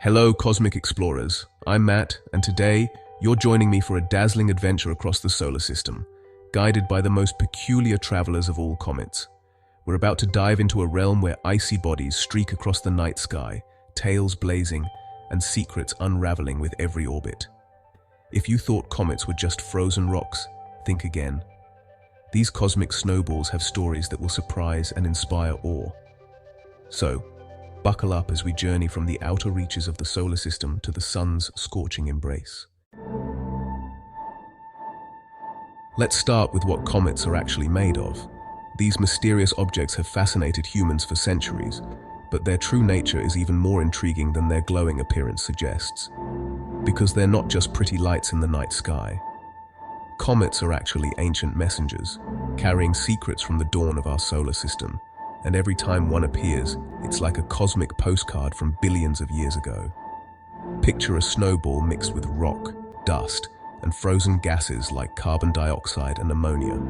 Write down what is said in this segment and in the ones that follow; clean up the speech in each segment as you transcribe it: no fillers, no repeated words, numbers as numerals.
Hello, cosmic explorers. I'm Matt, and today you're joining me for a dazzling adventure across the solar system, guided by the most peculiar travelers of all comets. We're about to dive into a realm where icy bodies streak across the night sky, tails blazing, and secrets unraveling with every orbit. If you thought comets were just frozen rocks, think again. These cosmic snowballs have stories that will surprise and inspire awe. So, buckle up as we journey from the outer reaches of the solar system to the sun's scorching embrace. Let's start with what comets are actually made of. These mysterious objects have fascinated humans for centuries, but their true nature is even more intriguing than their glowing appearance suggests. Because they're not just pretty lights in the night sky. Comets are actually ancient messengers, carrying secrets from the dawn of our solar system. And every time one appears, it's like a cosmic postcard from billions of years ago. Picture a snowball mixed with rock, dust, and frozen gases like carbon dioxide and ammonia.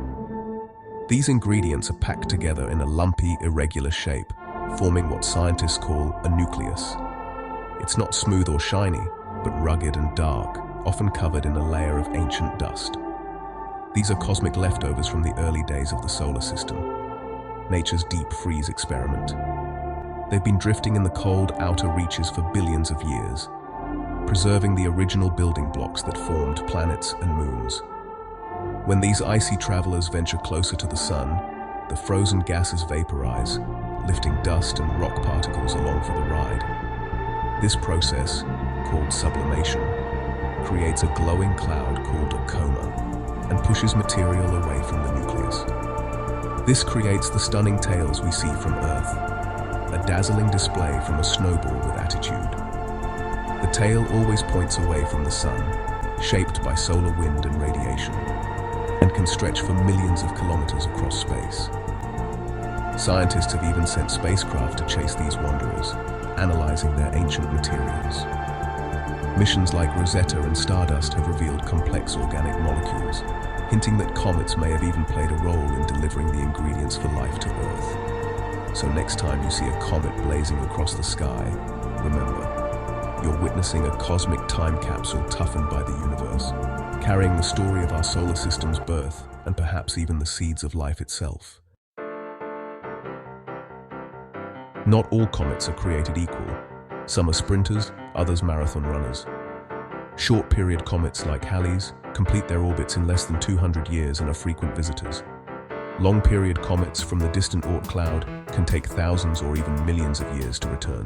These ingredients are packed together in a lumpy, irregular shape, forming what scientists call a nucleus. It's not smooth or shiny, but rugged and dark, often covered in a layer of ancient dust. These are cosmic leftovers from the early days of the solar system. Nature's deep freeze experiment. They've been drifting in the cold outer reaches for billions of years, preserving the original building blocks that formed planets and moons. When these icy travelers venture closer to the sun, the frozen gases vaporize, lifting dust and rock particles along for the ride. This process, called sublimation, creates a glowing cloud called a coma and pushes material away from the nucleus. This creates the stunning tails we see from Earth, a dazzling display from a snowball with attitude. The tail always points away from the sun, shaped by solar wind and radiation, and can stretch for millions of kilometers across space. Scientists have even sent spacecraft to chase these wanderers, analyzing their ancient materials. Missions like Rosetta and Stardust have revealed complex organic molecules, hinting that comets may have even played a role in delivering the ingredients for life to Earth. So next time you see a comet blazing across the sky, remember, you're witnessing a cosmic time capsule toughened by the universe, carrying the story of our solar system's birth and perhaps even the seeds of life itself. Not all comets are created equal. Some are sprinters, others marathon runners. Short-period comets like Halley's complete their orbits in less than 200 years and are frequent visitors. Long-period comets from the distant Oort cloud can take thousands or even millions of years to return.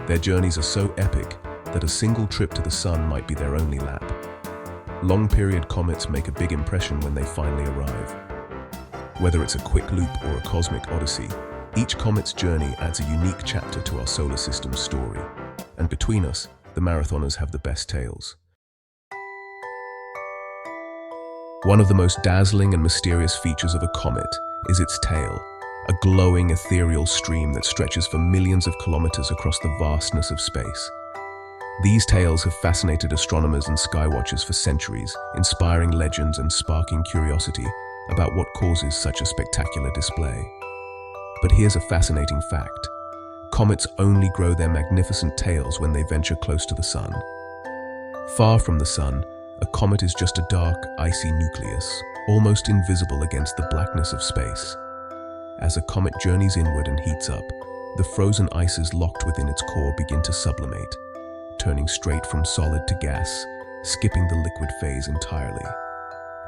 Their journeys are so epic that a single trip to the sun might be their only lap. Long-period comets make a big impression when they finally arrive. Whether it's a quick loop or a cosmic odyssey, each comet's journey adds a unique chapter to our solar system's story. And between us, the marathoners have the best tales. One of the most dazzling and mysterious features of a comet is its tail, a glowing ethereal stream that stretches for millions of kilometers across the vastness of space. These tails have fascinated astronomers and skywatchers for centuries, inspiring legends and sparking curiosity about what causes such a spectacular display. But here's a fascinating fact. Comets only grow their magnificent tails when they venture close to the sun. Far from the sun, a comet is just a dark, icy nucleus, almost invisible against the blackness of space. As a comet journeys inward and heats up, the frozen ices locked within its core begin to sublimate, turning straight from solid to gas, skipping the liquid phase entirely.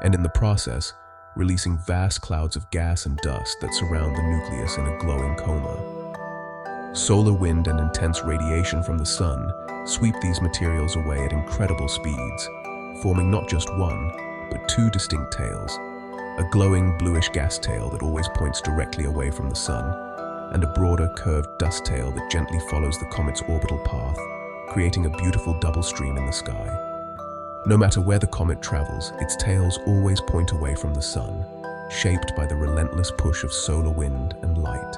And in the process, releasing vast clouds of gas and dust that surround the nucleus in a glowing coma. Solar wind and intense radiation from the sun sweep these materials away at incredible speeds, forming not just one, but two distinct tails, a glowing bluish gas tail that always points directly away from the sun, and a broader curved dust tail that gently follows the comet's orbital path, creating a beautiful double stream in the sky. No matter where the comet travels, its tails always point away from the sun, shaped by the relentless push of solar wind and light.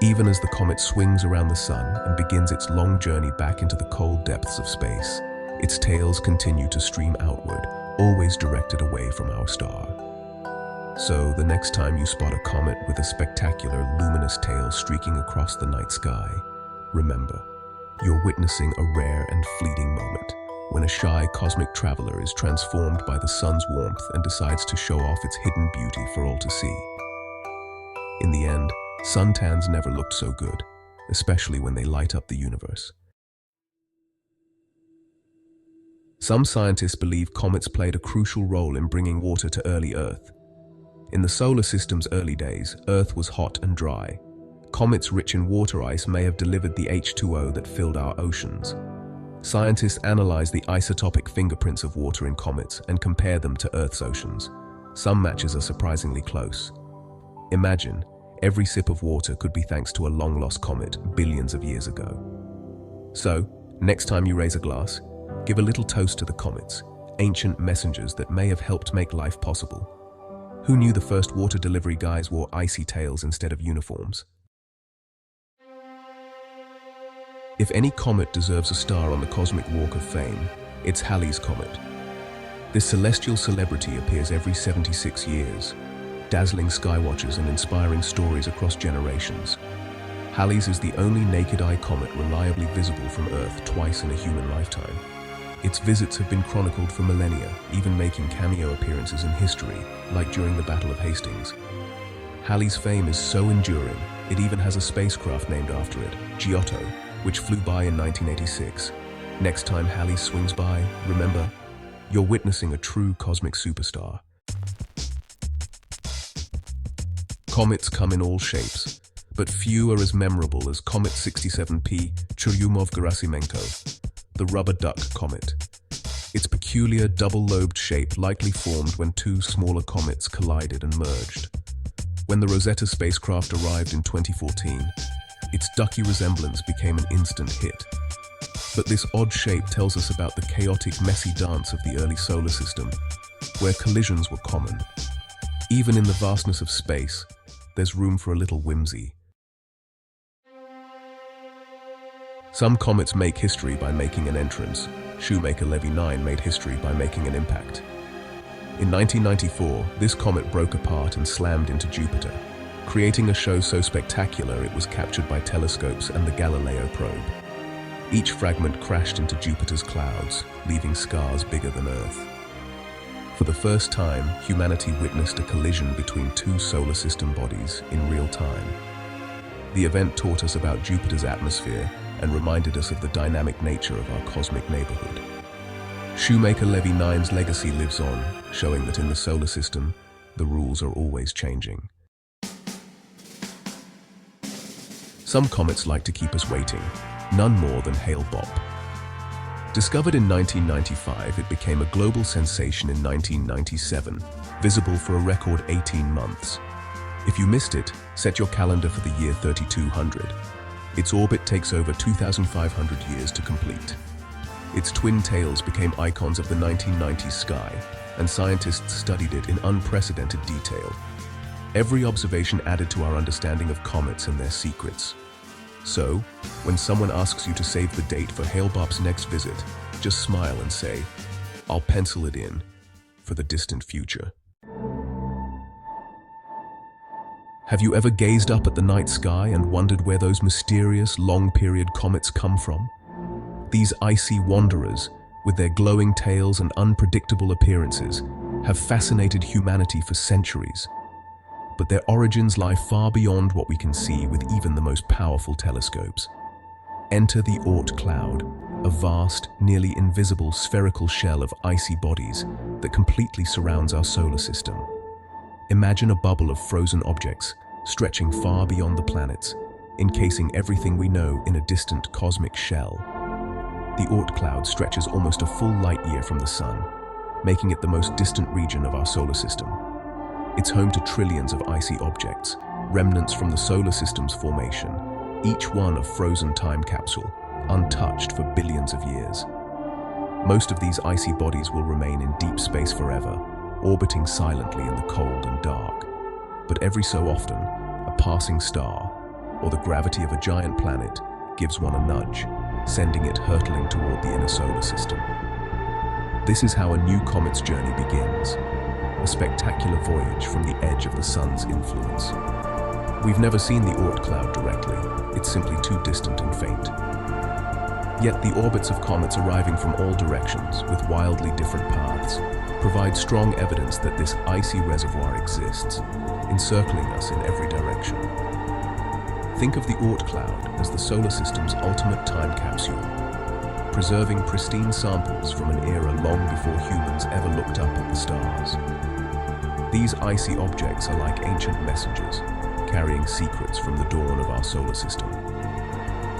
Even as the comet swings around the sun and begins its long journey back into the cold depths of space, its tails continue to stream outward, always directed away from our star. So, the next time you spot a comet with a spectacular, luminous tail streaking across the night sky, remember, You're witnessing a rare and fleeting moment when a shy cosmic traveler is transformed by the sun's warmth and decides to show off its hidden beauty for all to see. In the end, suntans never looked so good, especially when they light up the universe. Some scientists believe comets played a crucial role in bringing water to early Earth. In the solar system's early days, Earth was hot and dry. Comets rich in water ice may have delivered the H2O that filled our oceans. Scientists analyze the isotopic fingerprints of water in comets and compare them to Earth's oceans. Some matches are surprisingly close. Imagine, every sip of water could be thanks to a long-lost comet billions of years ago. So, next time you raise a glass, give a little toast to the comets, ancient messengers that may have helped make life possible. Who knew the first water delivery guys wore icy tails instead of uniforms? If any comet deserves a star on the Cosmic Walk of Fame, it's Halley's Comet. This celestial celebrity appears every 76 years, dazzling skywatchers and inspiring stories across generations. Halley's is the only naked-eye comet reliably visible from Earth twice in a human lifetime. Its visits have been chronicled for millennia, even making cameo appearances in history, like during the Battle of Hastings. Halley's fame is so enduring, it even has a spacecraft named after it, Giotto, which flew by in 1986. Next time Halley swings by, remember, you're witnessing a true cosmic superstar. Comets come in all shapes, but few are as memorable as Comet 67P Churyumov-Gerasimenko, the rubber duck comet. Its peculiar double-lobed shape likely formed when two smaller comets collided and merged. When the Rosetta spacecraft arrived in 2014, its ducky resemblance became an instant hit. But this odd shape tells us about the chaotic, messy dance of the early solar system, where collisions were common. Even in the vastness of space, there's room for a little whimsy. Some comets make history by making an entrance. Shoemaker-Levy 9 made history by making an impact. In 1994, this comet broke apart and slammed into Jupiter, creating a show so spectacular it was captured by telescopes and the Galileo probe. Each fragment crashed into Jupiter's clouds, leaving scars bigger than Earth. For the first time, humanity witnessed a collision between two solar system bodies in real time. The event taught us about Jupiter's atmosphere and reminded us of the dynamic nature of our cosmic neighborhood. Shoemaker-Levy 9's legacy lives on, showing that in the solar system, the rules are always changing. Some comets like to keep us waiting, none more than Hale-Bopp. Discovered in 1995, it became a global sensation in 1997, visible for a record 18 months. If you missed it, set your calendar for the year 3200. Its orbit takes over 2,500 years to complete. Its twin tails became icons of the 1990s sky, and scientists studied it in unprecedented detail. Every observation added to our understanding of comets and their secrets. So, when someone asks you to save the date for Hale-Bopp's next visit, just smile and say, "I'll pencil it in for the distant future." Have you ever gazed up at the night sky and wondered where those mysterious, long-period comets come from? These icy wanderers, with their glowing tails and unpredictable appearances, have fascinated humanity for centuries. But their origins lie far beyond what we can see with even the most powerful telescopes. Enter the Oort cloud, a vast, nearly invisible spherical shell of icy bodies that completely surrounds our solar system. Imagine a bubble of frozen objects stretching far beyond the planets, encasing everything we know in a distant cosmic shell. The Oort cloud stretches almost a full light year from the Sun, making it the most distant region of our solar system. It's home to trillions of icy objects, remnants from the solar system's formation, each one a frozen time capsule, untouched for billions of years. Most of these icy bodies will remain in deep space forever, orbiting silently in the cold and dark. But every so often, a passing star, or the gravity of a giant planet, gives one a nudge, sending it hurtling toward the inner solar system. This is how a new comet's journey begins, a spectacular voyage from the edge of the Sun's influence. We've never seen the Oort cloud directly, it's simply too distant and faint. Yet the orbits of comets arriving from all directions with wildly different paths provide strong evidence that this icy reservoir exists, encircling us in every direction. Think of the Oort cloud as the solar system's ultimate time capsule, preserving pristine samples from an era long before humans ever looked up at the stars. These icy objects are like ancient messengers, carrying secrets from the dawn of our solar system.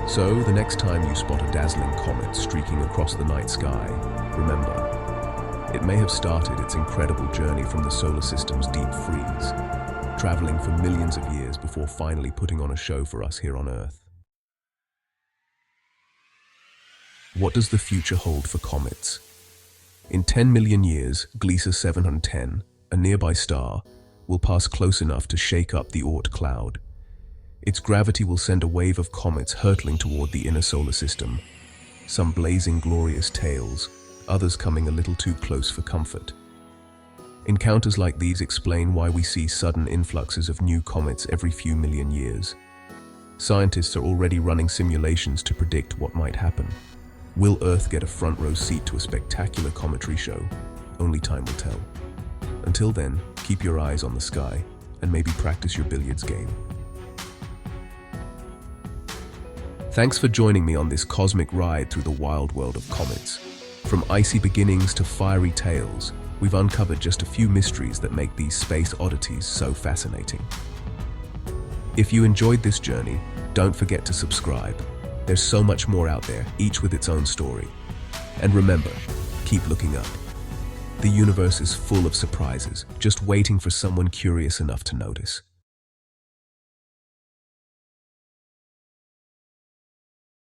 So, the next time you spot a dazzling comet streaking across the night sky, remember, it may have started its incredible journey from the solar system's deep freeze, traveling for millions of years before finally putting on a show for us here on Earth. What does the future hold for comets? In 10 million years, Gliese 710, a nearby star, will pass close enough to shake up the Oort cloud. Its gravity will send a wave of comets hurtling toward the inner solar system, some blazing glorious tails, others coming a little too close for comfort. Encounters like these explain why we see sudden influxes of new comets every few million years. Scientists are already running simulations to predict what might happen. Will Earth get a front row seat to a spectacular cometary show? Only time will tell. Until then, keep your eyes on the sky and maybe practice your billiards game. Thanks for joining me on this cosmic ride through the wild world of comets. From icy beginnings to fiery tales, we've uncovered just a few mysteries that make these space oddities so fascinating. If you enjoyed this journey, don't forget to subscribe. There's so much more out there, each with its own story. And remember, keep looking up. The universe is full of surprises, just waiting for someone curious enough to notice.